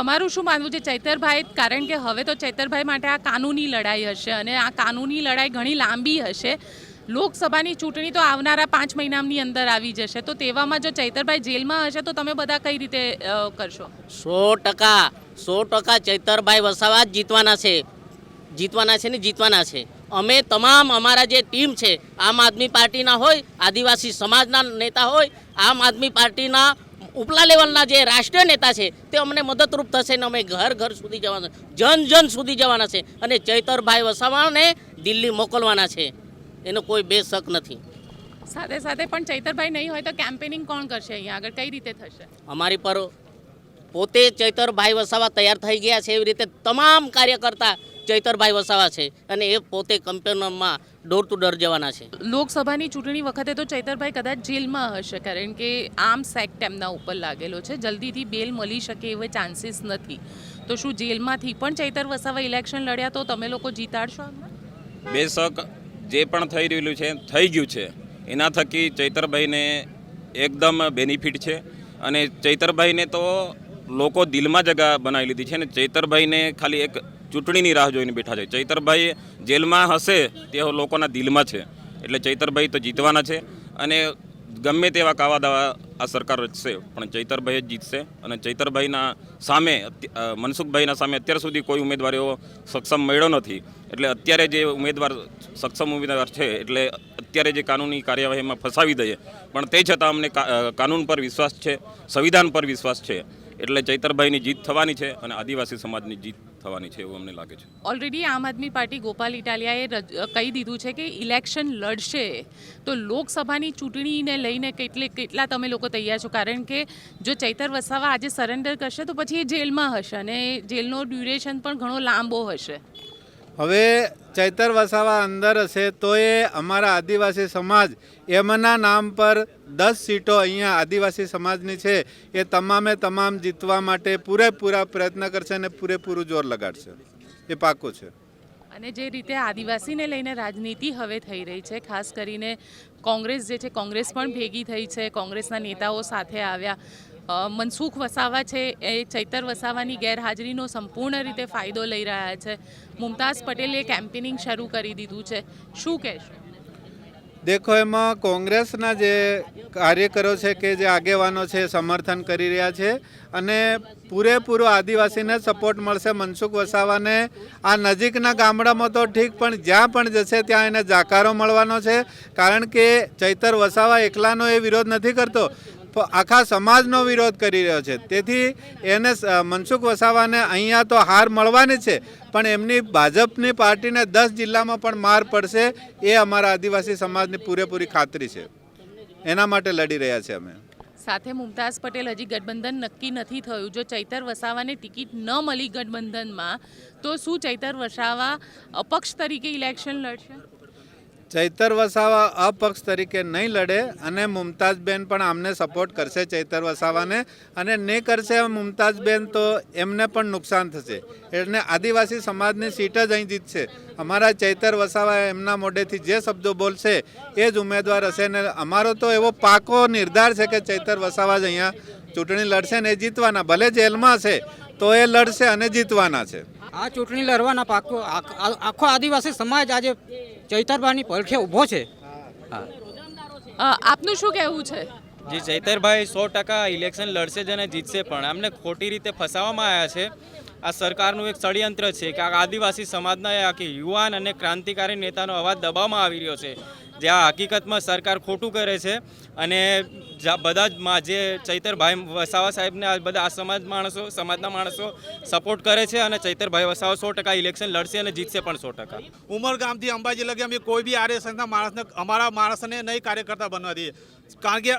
તમારું શું માનવું છે ચૈતરભાઈ, કારણ કે હવે તો ચૈતરભાઈ માટે આ કાનૂની લડાઈ હશે અને આ કાનૂની લડાઈ ઘણી લાંબી હશે. લોકસભાની ચૂંટણી તો આવનારા 5 મહિનાની અંદર આવી જશે, તો તેવામાં જો ચૈતરભાઈ જેલમાં હશે તો તમે બધા કઈ રીતે કરશો? 100% ચૈતરભાઈ વસાવા જ જીતવાના છે. અમે તમામ અમારા જે ટીમ છે, આમ આદમી પાર્ટીના હોય, આદિવાસી સમાજના નેતા હોય, આમ આદમી પાર્ટીના ઉપલા લેવલના જે રાષ્ટ્રીય નેતા છે તે અમને મદદરૂપ થશે ને અમે ઘર ઘર સુધી જવાના, જન સુધી જવાના છે અને ચૈતરભાઈ વસાવાને દિલ્હી મોકલવાના છે, એનો કોઈ બે શક નથી. સાથે સાથે પણ ચૈતરભાઈ નહીં હોય તો કેમ્પેનિંગ કોણ કરશે અહીંયા આગળ, કઈ રીતે થશે? અમારી પર પોતે ચૈતરભાઈ વસાવા તૈયાર થઈ ગયા છે, એવી રીતે તમામ કાર્યકર્તા ચૈતરભાઈ વસાવા છે અને એ પોતે કેમ્પેનમાં ડોર ટુ ડોર જવાના છે. લોકસભાની ચૂંટણી વખતે તો ચૈતરભાઈ કદાચ જેલમાં હશે, કારણ કે આર્મ્સ એક્ટ એમના ઉપર લાગેલો છે, જલ્દીથી બેલ મળી શકે એવા ચાન્સીસ નથી. તો શું જેલમાંથી પણ ચૈતર વસાવા ઇલેક્શન લડ્યા તો તમે લોકો જીતાડશો? બેશક જે પણ થઈ રહ્યું છે થઈ ગયું છે, એના થકી ચૈતરભાઈને એકદમ બેનિફિટ છે અને ચૈતરભાઈને તો લોકો દિલમાં જગા બનાવી લીધી છે અને ચૈતરભાઈને ખાલી એક ચૂંટણીની રાહ જોઈને બેઠા છે. ચૈતરભાઈ જેલમાં હશે તે લોકોના દિલમાં છે, એટલે ચૈતરભાઈ તો જીતવાના છે અને ગમે તેવા કાવા દાવા આ સરકાર રચશે પણ ચૈતરભાઈ જ જીતશે. અને ચૈતરભાઈના સામે મનસુખભાઈના સામે અત્યાર સુધી કોઈ ઉમેદવાર એવો સક્ષમ મળ્યો નથી, એટલે અત્યારે જે ઉમેદવાર સક્ષમ ઉમેદવાર છે એટલે અત્યારે જે કાનૂની કાર્યવાહીમાં ફસાવી દઈએ, પણ તે છતાં અમને કાનૂન પર વિશ્વાસ છે, સંવિધાન પર વિશ્વાસ છે, એટલે ચૈતરભાઈની જીત થવાની છે અને આદિવાસી સમાજની જીત થવાની છે એવું અમને લાગે છે. ઓલરેડી આમ આદમી પાર્ટી ગોપાલ ઇટાલિયાએ કહી દીધું છે કે ઇલેક્શન લડશે, તો લોકસભાની ચૂંટણીને લઈને કેટલા તમે લોકો તૈયાર છો? કારણ કે જો ચૈતર વસાવા આજે સરેન્ડર કરશે તો પછી એ જેલમાં હશે અને જેલનો ડ્યુરેશન પણ ઘણો લાંબો હશે. હવે ચૈતર વસાવા અંદર હશે તો એ અમારા આદિવાસી સમાજ એમના નામ પર 10 સીટો અહીંયા આદિવાસી સમાજની છે એ તમામ જીતવા માટે પૂરેપૂરા પ્રયત્ન કરશે અને પૂરેપૂરું જોર લગાડશે, એ પાકું છે. અને જે રીતે આદિવાસીને લઈને રાજનીતિ હવે થઈ રહી છે, ખાસ કરીને કોંગ્રેસ જે છે, કોંગ્રેસ પણ ભેગી થઈ છે, કોંગ્રેસના નેતાઓ સાથે આવ્યા. મનસુખ વસાવા છે એ ચૈતર વસાવાની ગેરહાજરીનો સંપૂર્ણ રીતે ફાયદો લઈ રહ્યા છે. મુમતાઝ પટેલે કેમ્પેનિંગ શરૂ કરી દીધું છે, શું કહેશો? દેખો, એમાં કોંગ્રેસના જે કાર્યકરો છે કે જે આગેવાનો છે સમર્થન કરી રહ્યા છે અને પૂરેપૂરો આદિવાસીને સપોર્ટ મળશે. મનસુખ વસાવાને આ નજીકના ગામડામાં તો ઠીક, પણ જ્યાં પણ જશે ત્યાં એને જાકારો મળવાનો છે, કારણ કે ચૈતર વસાવા એકલાનો એ વિરોધ નથી કરતો, આખા સમાજનો વિરોધ કરી રહ્યો છે. તેથી એને મનસુખ વસાવાને અહીંયા તો હાર મળવાની છે, પણ એમની ભાજપની પાર્ટીને 10 જિલ્લામાં પણ માર પડશે, એ અમારા આદિવાસી સમાજની પૂરેપૂરી ખાતરી છે. એના માટે લડી રહ્યા છે અમે. સાથે મુમતાઝ પટેલ, હજી ગઠબંધન નક્કી નથી થયું. જો ચૈતર વસાવાને ટિકિટ ન મળી ગઠબંધનમાં તો શું ચૈતર વસાવા અપક્ષ તરીકે ઇલેક્શન લડશે? ચૈતર વસાવા અપક્ષ તરીકે નહીં લડે અને મુમતાઝબેન પણ આમને સપોર્ટ કરશે ચૈતર વસાવાને, અને નહીં કરશે મુમતાઝબેન તો એમને પણ નુકસાન થશે. એટલે આદિવાસી સમાજની સીટ જ અહીં જીતશે. અમારા ચૈતર વસાવા એમના મોઢેથી જે શબ્દો બોલશે એ જ ઉમેદવાર હશે ને અમારો તો એવો પાકો નિર્ધાર છે કે ચૈતર વસાવા જ અહીંયા ચૂંટણી લડશે ને એ જીતવાના. ભલે જેલમાં હશે તો એ લડશે અને જીતવાના છે. આ ચૂંટણી લડવાના પાકો આખો આદિવાસી સમાજ આજે ચૈતરભાઈની પડખે ઊભો છે. આપનું શું કહેવું છે? જી, ચૈતરભાઈ 100% ઇલેક્શન લડશે જ અને જીતશે પણ. એમને ખોટી રીતે ફસાવવામાં આવ્યા છે. આ સરકારનું એક ષડયંત્ર છે કે આ આદિવાસી સમાજના આખી યુવાન અને ક્રાંતિકારી નેતાનો અવાજ દબાવવામાં આવી રહ્યો છે, જ્યાં હકીકતમાં સરકાર ખોટું કરે છે અને બધા જ જે ચૈતરભાઈ વસાવા સાહેબને આ બધા આ સમાજના માણસો સપોર્ટ કરે છે અને ચૈતરભાઈ વસાવા 100% ઇલેક્શન લડશે અને જીતશે પણ 100%. ઉમરગામથી અંબાજી લગી અમે કોઈ બી આરએસએસના માણસને, અમારા માણસને નહીં કાર્યકર્તા બનવા દઈએ, કારણ કે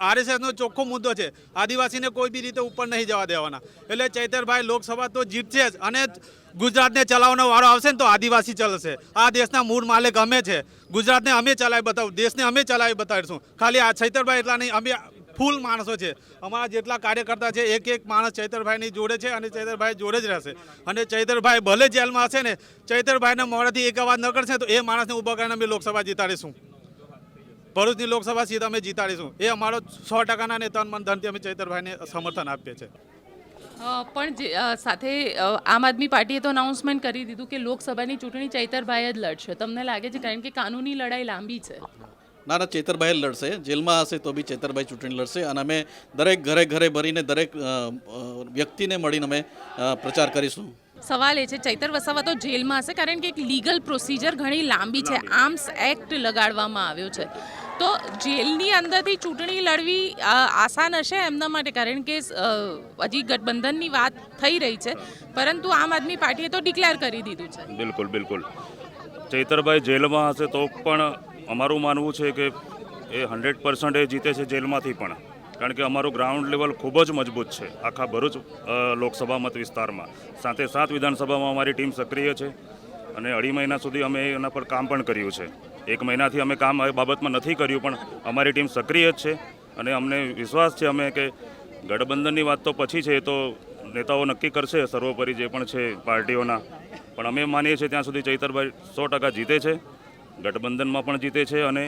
આરએસએસનો ચોખ્ખો મુદ્દો છે, આદિવાસીને કોઈ બી રીતે ઉપર નહીં જવા દેવાના. એટલે ચૈતરભાઈ લોકસભા તો જીતશે જ અને ગુજરાતને ચલાવવાનો વારો આવશે ને તો આદિવાસી ચાલશે. આ દેશના મૂળ માલિક અમે છે. ગુજરાતને અમે ચલાવી બતાવું, દેશને અમે ચલાવી બતાવીશું. ખાલી આ ચૈતરભાઈ એટલા નહીં, અમે ફૂલ માણસો છે. અમારા જેટલા કાર્યકર્તા છે એક માણસ ચૈતરભાઈની જોડે છે અને ચૈતરભાઈ જોડે જ રહેશે. અને ચૈતરભાઈ ભલે જેલમાં હશે ને, ચૈતરભાઈને મોઢેથી એક અવાજ ન કરશે તો એ માણસને ઊભા કરીને અમે લોકસભા જીતાડીશું. ભરૂચની લોકસભા સીટ અમે જીતાડીશું. એ અમારો 100%ના ને તન મન ધનથી અમે ચૈતરભાઈને સમર્થન આપીએ છીએ. પણ સાથે આમ આદમી પાર્ટીએ તો અનાઉન્સમેન્ટ કરી દીધું કે લોકસભાની ચૂંટણી ચૈતરભાઈ જ લડશે. તમને લાગે છે કારણ કે કાનૂની લડાઈ લાંબી છે? ના, ચેતરભાઈ લડશે. જેલમાં હશે તો બી ચેતરભાઈ ચૂંટણી લડશે અને અમે દરેક ઘરે ભરીને દરેક વ્યક્તિને મળીને અમે પ્રચાર કરીશું. સવાલ એ છે ચૈતર વસાવા તો જેલમાં હશે કારણ કે એક લીગલ પ્રોસિજર ઘણી લાંબી છે. આર્મ્સ એક્ટ લગાડવામાં આવ્યો છે. તો જેલની અંદરથી ચૂંટણી લડવી આસાન હશે એમના માટે કારણ કે હજી ગઠબંધનની વાત થઈ રહી છે પરંતુ આમ આદમી પાર્ટીએ તો ડિક્લેર કરી દીધું છે. બિલકુલ ચૈતરભાઈ જેલમાં હશે તો પણ અમારું માનવું છે કે એ 100% જીતે છે જેલમાંથી પણ, કારણ કે અમારું ગ્રાઉન્ડ લેવલ ખૂબ જ મજબૂત છે આખા ભરૂચ લોકસભા મત વિસ્તારમાં. સાથે વિધાનસભામાં અમારી ટીમ સક્રિય છે અને 2.5 મહિના સુધી અમે એના પર કામ પણ કર્યું છે. 1 મહિનાથી અમે કામ એ બાબતમાં નથી કર્યું પણ અમારી ટીમ સક્રિય જ છે અને અમને વિશ્વાસ છે અમે કે ગઠબંધનની વાત તો પછી છે, તો નેતાઓ નક્કી કરશે સર્વોપરી જે પણ છે પાર્ટીઓના, પણ અમે માનીએ છીએ ત્યાં સુધી ચૈતરભાઈ 100% જીતે છે, ગઠબંધનમાં પણ જીતે છે અને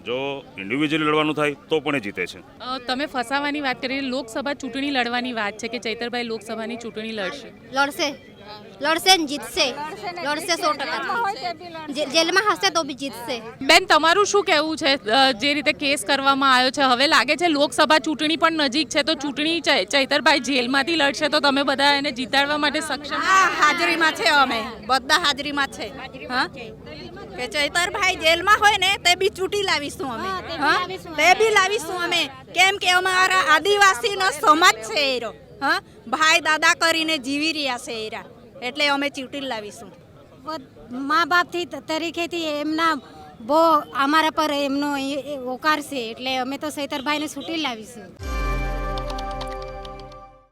જો ઇન્ડિવિજ્યુઅલી લડવાનું થાય તો પણ એ જીતે છે. તમે ફસાવાની વાત કરી, લોકસભા ચૂંટણી લડવાની વાત છે કે ચૈતરભાઈ લોકસભાની ચૂંટણી લડશે ને જીતશે 100%. જેલમાં હશે તો બી જીતશે. બેન તમારું શું કહેવું છે? જે રીતે કેસ કરવામાં આવ્યો છે હવે લાગે છે લોકસભા ચૂંટણી પણ નજીક છે તો ચૂંટણી ચૈતરભાઈ જેલમાંથી લડશે તો તમે બધા એને જીતાડવા માટે સક્ષમ? હાજરીમાં છે, અમે બધા હાજરીમાં છે. હા કે ચૈતરભાઈ જેલમાં હોય ને તે બી ચૂંટી લાવીશું અમે. હા તે બી લાવીશું અમે, કેમ કે અમારા આદિવાસીનો સમાજ છે એરો. હા ભાઈ દાદા કરીને જીવી રહ્યા છે એરા, એટલે અમે ચૂંટી લાવીશું. મા બાપથી તરીકેથી એમના બહુ અમારા પર એમનો ઓકાર છે એટલે અમે તો ચૈતરભાઈને છૂટી લાવીશું.